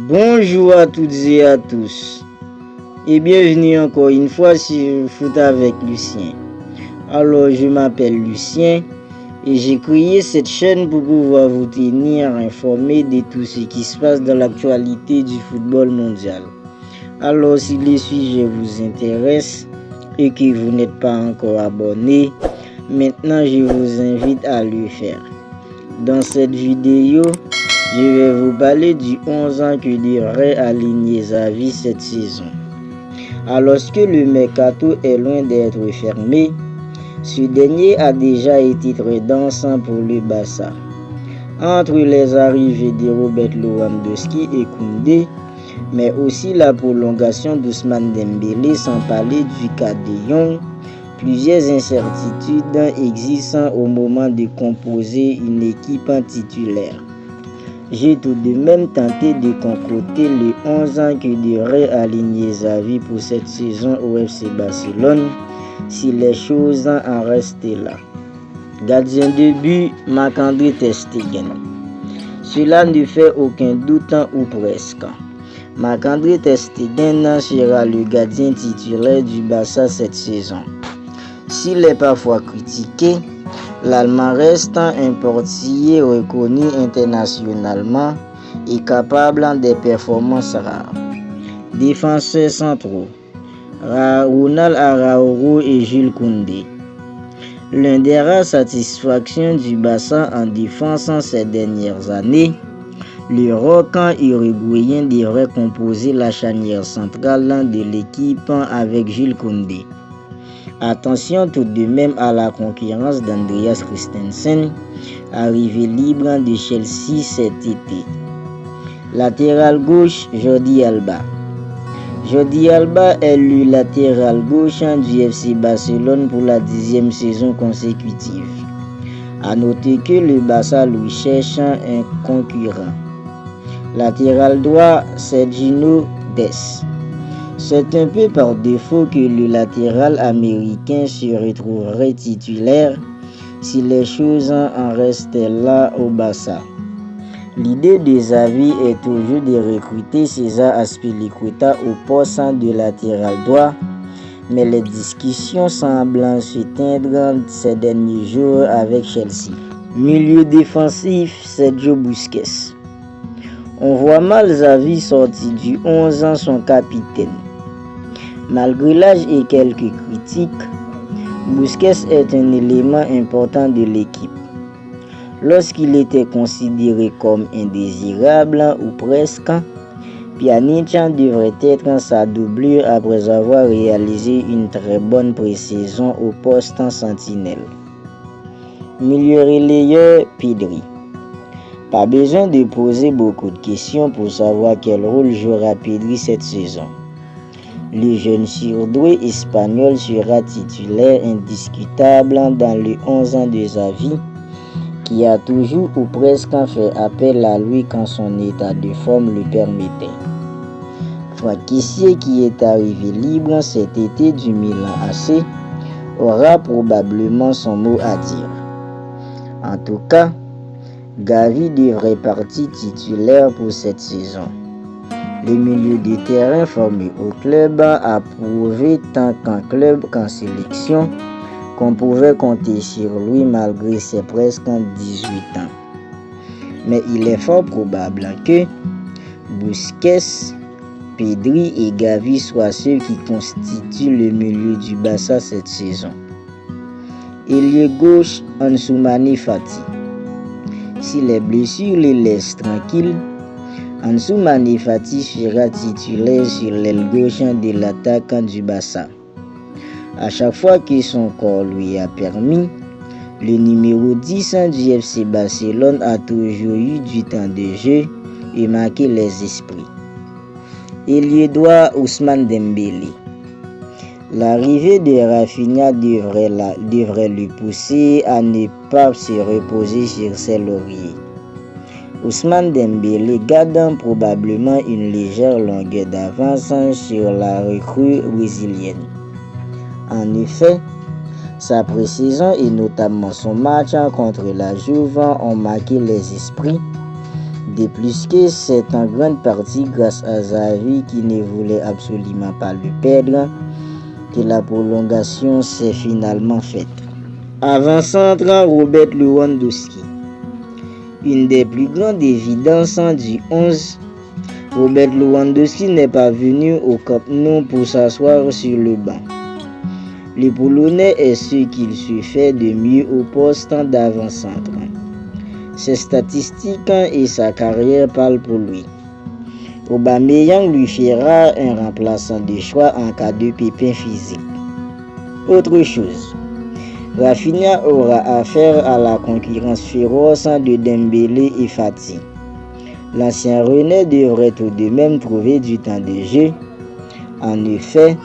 Bonjour à toutes et à tous et bienvenue encore une fois sur Foot avec Lucien. Alors je m'appelle Lucien et j'ai créé cette chaîne pour pouvoir vous tenir informé de tout ce qui se passe dans l'actualité du football mondial. Alors si les sujets vous intéressent et que vous n'êtes pas encore abonné, maintenant je vous invite à le faire. Dans cette vidéo, je vais vous parler du 11 ans que devrait aligner Xavi cette saison. Alors que le mercato est loin d'être fermé, ce dernier a déjà été très dansant pour le Barça. Entre les arrivées de Robert Lewandowski et Koundé, mais aussi la prolongation d'Ousmane Dembélé sans parler du cas de Jong, plusieurs incertitudes existent au moment de composer une équipe titulaire. J'ai tout de même tenté de concocter les 11 ans que devrait aligner Xavi pour cette saison au FC Barcelone si les choses en restaient là. Gardien de but, Marc-André ter Stegen. Cela ne fait aucun doute ou presque. Marc-André ter Stegen sera le gardien titulaire du Barça cette saison. S'il est parfois critiqué, l'Allemand reste un portier reconnu internationalement et capable des performances rares. Défenseurs centraux, Ronald Araujo et Jules Koundé. L'un des rares satisfactions du Barça en défense ces dernières années, le rocan uruguayen devrait composer la charnière centrale de l'équipe avec Jules Koundé. Attention tout de même à la concurrence d'Andreas Christensen, arrivé libre de Chelsea cet été. Latéral gauche, Jordi Alba. Jordi Alba est le latéral gauche du FC Barcelone pour la 10e saison consécutive. A noter que le Barça lui cherche un concurrent. Latéral droit, Sergiño Dest. C'est un peu par défaut que le latéral américain se retrouverait titulaire si les choses en restaient là au Barça. L'idée de Xavi est toujours de recruter César Azpilicueta au poste de latéral droit, mais les discussions semblent s'éteindre ces derniers jours avec Chelsea. Milieu défensif, Sergio Busquets. On voit mal Xavi sorti du 11 ans son capitaine. Malgré l'âge et quelques critiques, Busquets est un élément important de l'équipe. Lorsqu'il était considéré comme indésirable ou presque, Pjanic devrait être sa doublure après avoir réalisé une très bonne pré-saison au poste en sentinelle. Milieu relayeur, Pedri. Pas besoin de poser beaucoup de questions pour savoir quel rôle jouera Pedri cette saison. Le jeune surdoué espagnol sera titulaire indiscutable dans le 11 ans de Xavi, qui a toujours ou presque fait appel à lui quand son état de forme le permettait. Franck Kessié, qui est arrivé libre cet été du Milan AC, aura probablement son mot à dire. En tout cas, Gavi devrait partir titulaire pour cette saison. Le milieu de terrain formé au club a prouvé tant qu'en club qu'en sélection qu'on pouvait compter sur lui malgré ses presque 18 ans. Mais il est fort probable que Busquets, Pedri et Gavi soient ceux qui constituent le milieu du Barça cette saison. Ailier gauche, Ansu Fati. Si les blessures les laissent tranquilles, Ansu Fati sera titulaire sur l'aile gauche de l'attaque du Barça. À chaque fois que son corps lui a permis, le numéro 10 du FC Barcelone a toujours eu du temps de jeu et marqué les esprits. Ailier droit, Ousmane Dembélé. L'arrivée de Rafinha devrait le pousser à ne pas se reposer sur ses lauriers. Ousmane Dembélé garde probablement une légère longueur d'avance sur la recrue brésilienne. En effet, sa pré-saison et notamment son match contre la Juve ont marqué les esprits, De plus que c'est en grande partie grâce à Xavi qui ne voulait absolument pas le perdre que la prolongation s'est finalement faite. Avant-centre Robert Lewandowski. Une des plus grandes évidences du 11, Robert Lewandowski n'est pas venu au Camp Nou pour s'asseoir sur le banc. Le Polonais est ce qu'il se fait de mieux au poste d'avant-centre. Ses statistiques et sa carrière parlent pour lui. Aubameyang lui fera un remplaçant de choix en cas de pépin physique. Autre chose, Rafinha aura affaire à la concurrence féroce de Dembélé et Fati. L'ancien Rennais devrait tout de même trouver du temps de jeu. En effet,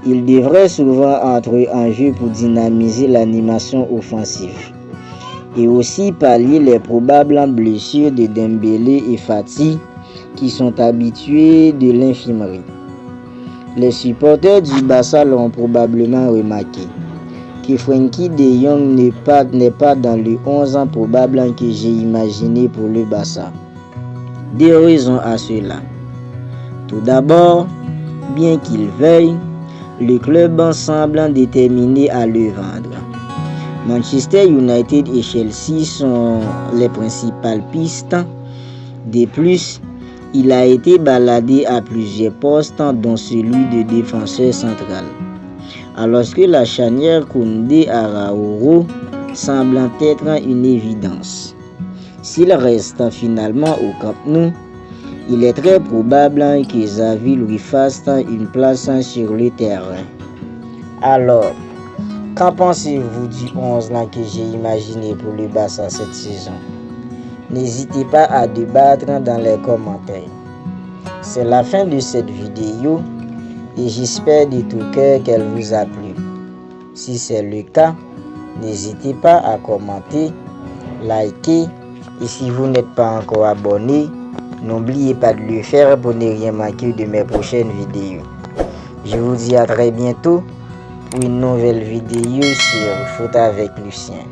il devrait souvent entrer en jeu pour dynamiser l'animation offensive et aussi pallier les probables blessures de Dembélé et Fati qui sont habitués de l'infirmerie. Les supporters du Barça l'ont probablement remarqué que Frenkie de Jong n'est pas dans le 11 ans probable que j'ai imaginé pour le Barça. Deux raisons à cela. Tout d'abord, bien qu'il veuille, le club semble déterminé à le vendre. Manchester United et Chelsea sont les principales pistes. De plus, il a été baladé à plusieurs postes, dont celui de défenseur central. Alors que la charnière Koundé-Araújo semble être une évidence. S'il reste finalement au Camp Nou, il est très probable que Xavi lui fasse une place sur le terrain. Alors, qu'en pensez-vous du 11 que j'ai imaginé pour le Barça cette saison? N'hésitez pas à débattre dans les commentaires. C'est la fin de cette vidéo et j'espère de tout cœur qu'elle vous a plu. Si c'est le cas, n'hésitez pas à commenter, liker et si vous n'êtes pas encore abonné, n'oubliez pas de le faire pour ne rien manquer de mes prochaines vidéos. Je vous dis à très bientôt pour une nouvelle vidéo sur Foot avec Lucien.